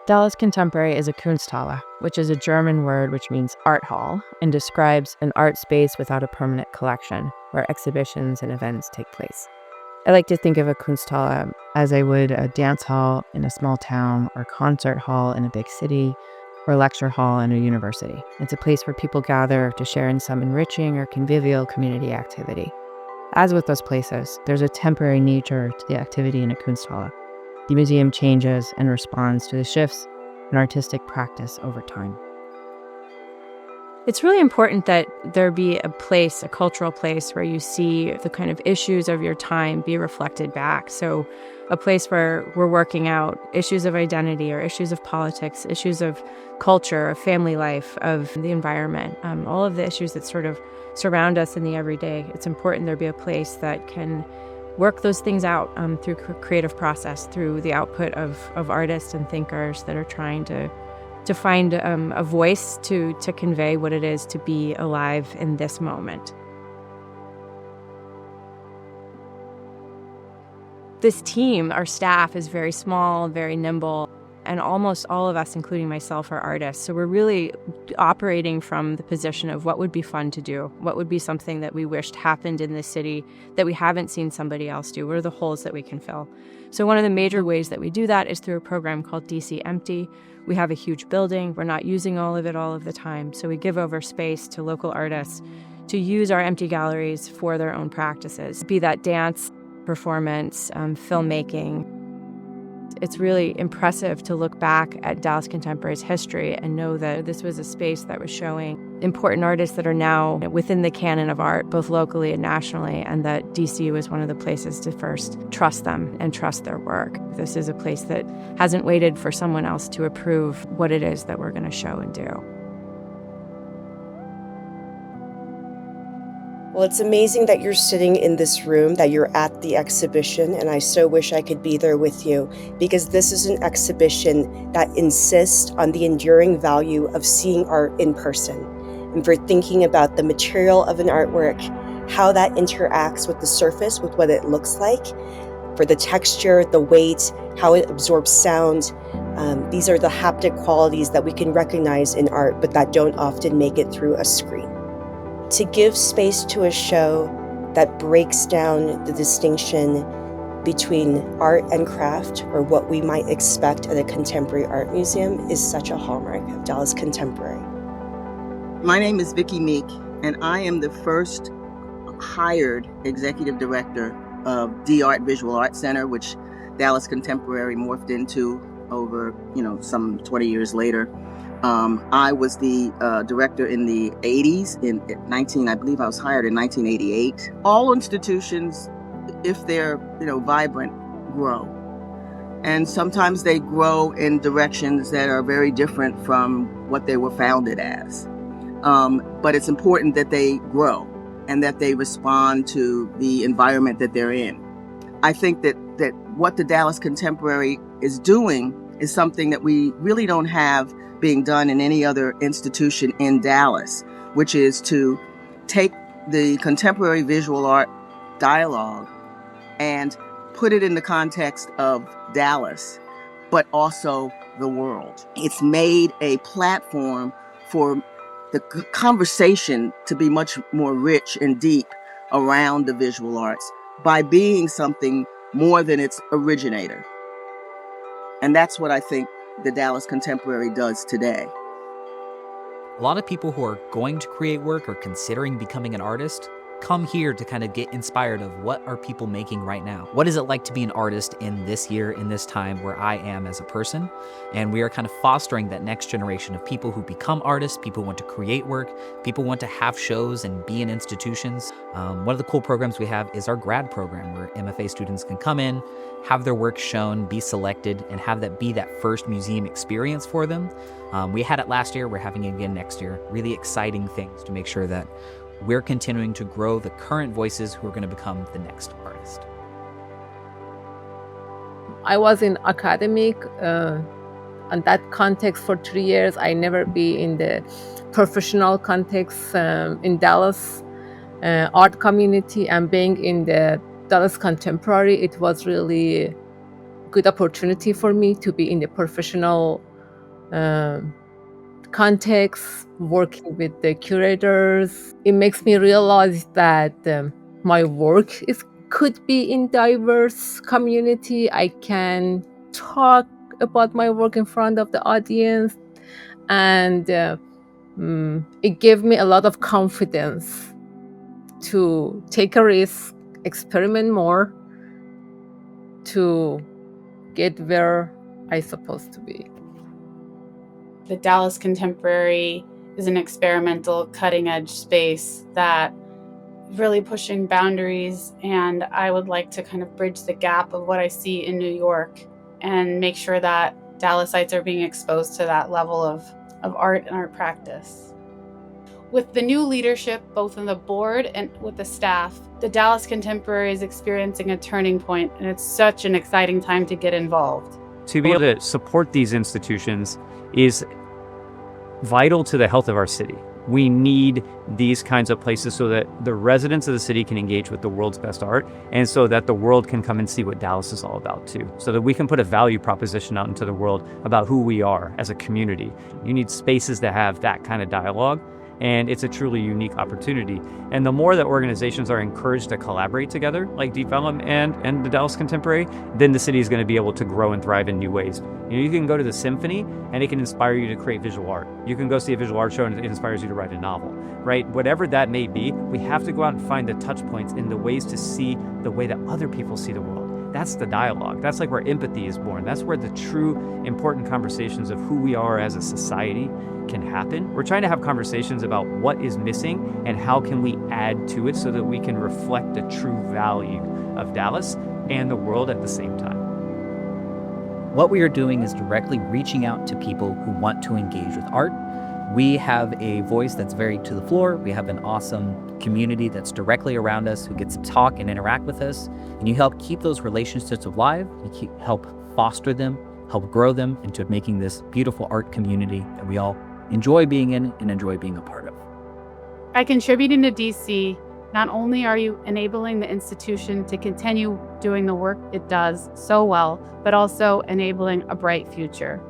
Dallas Contemporary is a kunsthalle, which is a German word which means art hall and describes an art space without a permanent collection where exhibitions and events take place. I like to think of a kunsthalle as I would a dance hall in a small town or concert hall in a big city or lecture hall in a university. It's a place where people gather to share in some enriching or convivial community activity. As with those places, there's a temporary nature to the activity in a kunsthalle. The museum changes and responds to the shifts in artistic practice over time. It's really important that there be a place, a cultural place, where you see the kind of issues of your time be reflected back. So a place where we're working out issues of identity or issues of politics, issues of culture, of family life, of the environment, all of the issues that sort of surround us in the everyday. It's important there be a place that can work those things out through creative process, through the output of artists and thinkers that are trying to find a voice to convey what it is to be alive in this moment. This team, our staff, is very small, very nimble, and almost all of us, including myself, are artists. So we're really operating from the position of what would be fun to do, what would be something that we wished happened in this city that we haven't seen somebody else do. What are the holes that we can fill? So one of the major ways that we do that is through a program called DC Empty. We have a huge building. We're not using all of it all of the time. So we give over space to local artists to use our empty galleries for their own practices, be that dance, performance, filmmaking. It's really impressive to look back at Dallas Contemporary's history and know that this was a space that was showing important artists that are now within the canon of art, both locally and nationally, and that DC was one of the places to first trust them and trust their work. This is a place that hasn't waited for someone else to approve what it is that we're going to show and do. Well, it's amazing that you're sitting in this room, that you're at the exhibition, and I so wish I could be there with you, because this is an exhibition that insists on the enduring value of seeing art in person, and for thinking about the material of an artwork, how that interacts with the surface, with what it looks like, for the texture, the weight, how it absorbs sound. These are the haptic qualities that we can recognize in art, but that don't often make it through a screen. To give space to a show that breaks down the distinction between art and craft, or what we might expect at a contemporary art museum, is such a hallmark of Dallas Contemporary. My name is Vicki Meek, and I am the first hired executive director of D-Art Visual Arts Center, which Dallas Contemporary morphed into over, some 20 years later. I was the director in the 80s, I believe I was hired in 1988. All institutions, if they're, vibrant, grow. And sometimes they grow in directions that are very different from what they were founded as. But it's important that they grow and that they respond to the environment that they're in. I think that what the Dallas Contemporary is doing is something that we really don't have being done in any other institution in Dallas, which is to take the contemporary visual art dialogue and put it in the context of Dallas, but also the world. It's made a platform for the conversation to be much more rich and deep around the visual arts by being something more than its originator. And that's what I think the Dallas Contemporary does today. A lot of people who are going to create work or considering becoming an artist come here to kind of get inspired of what are people making right now. What is it like to be an artist in this year, in this time where I am as a person? And we are kind of fostering that next generation of people who become artists, people who want to create work, people who want to have shows and be in institutions. One of the cool programs we have is our grad program, where MFA students can come in, have their work shown, be selected, and have that be that first museum experience for them. We had it last year, we're having it again next year. Really exciting things to make sure that we're continuing to grow the current voices who are going to become the next artist. I was in academic, and that context for 3 years. I never be in the professional context in Dallas art community, and being in the Dallas Contemporary, it was really good opportunity for me to be in the professional context, working with the curators. It makes me realize that my work could be in diverse community. I can talk about my work in front of the audience, and it gave me a lot of confidence to take a risk, experiment more, to get where I'm supposed to be. The Dallas Contemporary is an experimental, cutting-edge space that really pushing boundaries, and I would like to kind of bridge the gap of what I see in New York and make sure that Dallasites are being exposed to that level of art and art practice. With the new leadership, both in the board and with the staff, the Dallas Contemporary is experiencing a turning point, and it's such an exciting time to get involved. To be able to support these institutions is vital to the health of our city. We need these kinds of places so that the residents of the city can engage with the world's best art, and so that the world can come and see what Dallas is all about too, so that we can put a value proposition out into the world about who we are as a community. You need spaces that have that kind of dialogue, and it's a truly unique opportunity. And the more that organizations are encouraged to collaborate together, like Vellum and the Dallas Contemporary, then the city is going to be able to grow and thrive in new ways. You know, you can go to the symphony and it can inspire you to create visual art. You can go see a visual art show and it inspires you to write a novel, right? Whatever that may be, we have to go out and find the touch points in the ways to see the way that other people see the world. That's the dialogue. That's like where empathy is born. That's where the true important conversations of who we are as a society can happen. We're trying to have conversations about what is missing and how can we add to it so that we can reflect the true value of Dallas and the world at the same time. What we are doing is directly reaching out to people who want to engage with art. We have a voice that's very to the floor. We have an awesome community that's directly around us who gets to talk and interact with us. And you help keep those relationships alive. You help foster them, help grow them into making this beautiful art community that we all enjoy being in and enjoy being a part of. By contributing to DC, not only are you enabling the institution to continue doing the work it does so well, but also enabling a bright future.